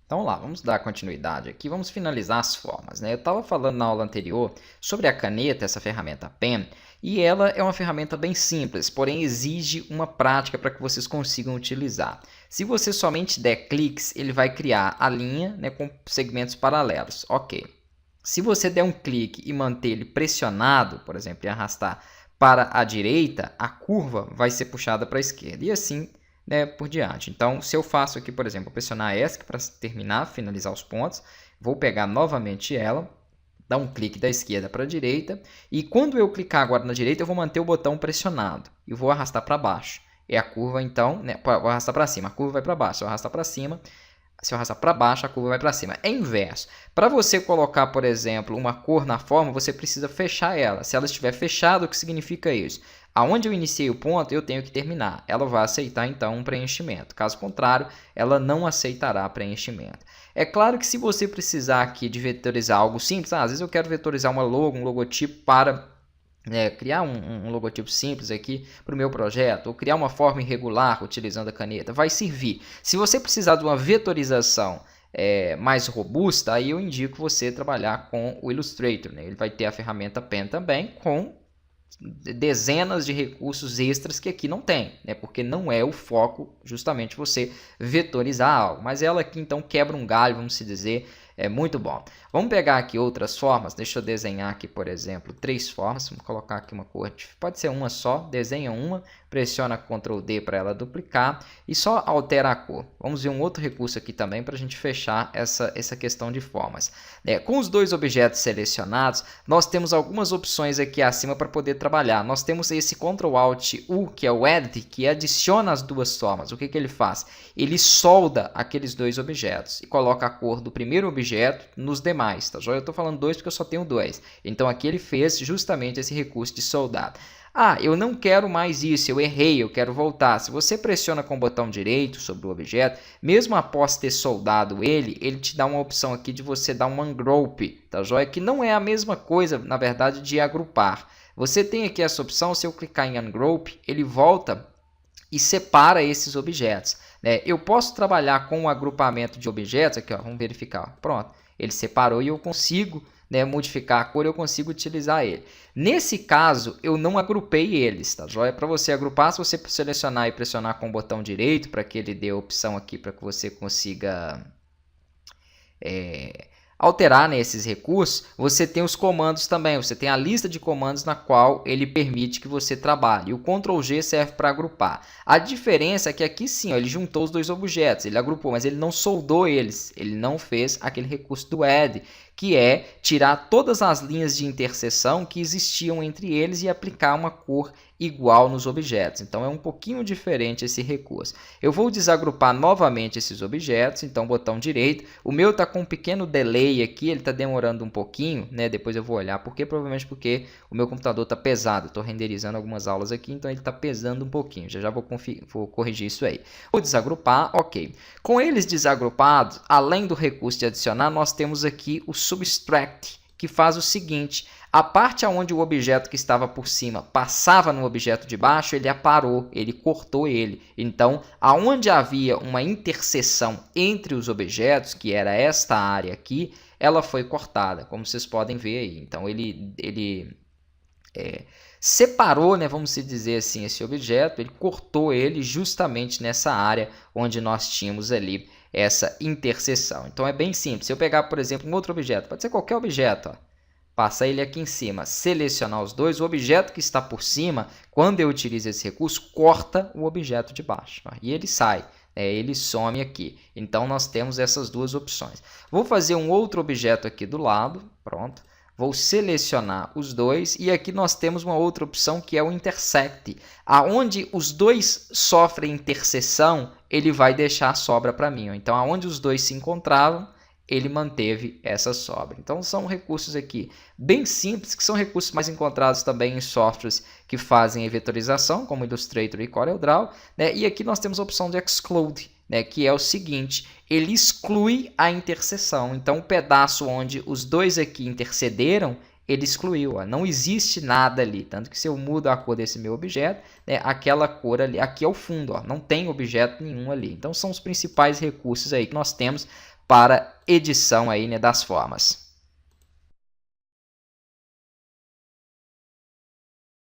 Então lá, vamos dar continuidade aqui, vamos finalizar as formas, né? Eu estava falando na aula anterior sobre a caneta, essa ferramenta Pen, e ela é uma ferramenta bem simples, porém exige uma prática para que vocês consigam utilizar. Se você somente der cliques, ele vai criar a linha, né, com segmentos paralelos, ok. Se você der um clique e manter ele pressionado, por exemplo, e arrastar para a direita, a curva vai ser puxada para a esquerda, e assim, né, por diante. Então, se eu faço aqui, por exemplo, pressionar ESC para terminar, finalizar os pontos, vou pegar novamente ela, dar um clique da esquerda para a direita, e quando eu clicar agora na direita, eu vou manter o botão pressionado e vou arrastar para baixo. É a curva, então, né, vou arrastar para cima, a curva vai para baixo. Se eu arrastar para cima, se eu arrastar para baixo, a curva vai para cima. É inverso. Para você colocar, por exemplo, uma cor na forma, você precisa fechar ela. Se ela estiver fechada, o que significa isso? Aonde eu iniciei o ponto, eu tenho que terminar. Ela vai aceitar, então, um preenchimento. Caso contrário, ela não aceitará preenchimento. É claro que se você precisar aqui de vetorizar algo simples, às vezes eu quero vetorizar uma logo, um logotipo para criar um logotipo simples aqui para o meu projeto, ou criar uma forma irregular utilizando a caneta, vai servir. Se você precisar de uma vetorização mais robusta, aí eu indico você trabalhar com o Illustrator, né? Ele vai ter a ferramenta Pen também, com dezenas de recursos extras que aqui não tem, né? Porque não é o foco justamente você vetorizar algo. Mas ela aqui então quebra um galho, vamos se dizer, é muito bom. Vamos pegar aqui outras formas, deixa eu desenhar aqui, por exemplo, 3 formas, vamos colocar aqui uma cor, pode ser uma só, desenha uma, pressiona Ctrl D para ela duplicar e só altera a cor. Vamos ver um outro recurso aqui também para a gente fechar essa questão de formas. Com os 2 objetos selecionados, nós temos algumas opções aqui acima para poder trabalhar. Nós temos esse Ctrl Alt U, que é o Edit, que adiciona as 2 formas. O que ele faz? Ele solda aqueles 2 objetos e coloca a cor do primeiro objeto nos demais, tá? Eu estou falando 2 porque eu só tenho 2. Então aqui ele fez justamente esse recurso de soldar. Ah, eu não quero mais isso, eu errei, eu quero voltar. Se você pressiona com o botão direito sobre o objeto, mesmo após ter soldado ele te dá uma opção aqui de você dar um ungroup, tá joia? Que não é a mesma coisa, na verdade, de agrupar. Você tem aqui essa opção, se eu clicar em ungroup, ele volta e separa esses objetos. Eu posso trabalhar com um agrupamento de objetos, aqui ó, vamos verificar, pronto, ele separou e eu consigo modificar a cor, eu consigo utilizar ele. Nesse caso, eu não agrupei eles, tá joia? Para você agrupar, se você selecionar e pressionar com o botão direito, para que ele dê a opção aqui para que você consiga alterar nesses recursos, você tem os comandos também, você tem a lista de comandos na qual ele permite que você trabalhe. O Ctrl G serve para agrupar. A diferença é que aqui sim, ó, ele juntou os 2 objetos, ele agrupou, mas ele não soldou eles, ele não fez aquele recurso do Add, que é tirar todas as linhas de interseção que existiam entre eles e aplicar uma cor igual nos objetos. Então é um pouquinho diferente esse recurso. Eu vou desagrupar novamente esses objetos, então botão direito. O meu está com um pequeno delay aqui, ele está demorando um pouquinho, né? Depois eu vou olhar porque provavelmente porque o meu computador está pesado. Estou renderizando algumas aulas aqui, então ele está pesando um pouquinho. Já vou corrigir isso aí. Vou desagrupar, ok. Com eles desagrupados, além do recurso de adicionar, nós temos aqui o Subtract, que faz o seguinte: a parte onde o objeto que estava por cima passava no objeto de baixo, ele aparou, ele cortou ele. Então, aonde havia uma interseção entre os objetos, que era esta área aqui, ela foi cortada, como vocês podem ver aí. Então, ele separou, né, vamos dizer assim, esse objeto, ele cortou ele justamente nessa área onde nós tínhamos ali essa interseção. Então, é bem simples. Se eu pegar, por exemplo, um outro objeto, pode ser qualquer objeto, ó, passa ele aqui em cima, selecionar os 2, o objeto que está por cima, quando eu utilizo esse recurso, corta o objeto de baixo, ó, e ele sai, ele some aqui. Então, nós temos essas 2 opções. Vou fazer um outro objeto aqui do lado, pronto. Vou selecionar os 2 e aqui nós temos uma outra opção que é o Intersect. Aonde os 2 sofrem interseção, ele vai deixar a sobra para mim. Ó. Então, aonde os 2 se encontravam, ele manteve essa sobra. Então, são recursos aqui bem simples, que são recursos mais encontrados também em softwares que fazem a vetorização, como Illustrator e CorelDRAW. E aqui nós temos a opção de Exclude, que é o seguinte: ele exclui a interseção. Então, o pedaço onde os 2 aqui intercederam, ele excluiu, ó, não existe nada ali, tanto que se eu mudo a cor desse meu objeto, né, aquela cor ali, aqui é o fundo, ó, não tem objeto nenhum ali. Então são os principais recursos aí que nós temos para edição aí, né, das formas.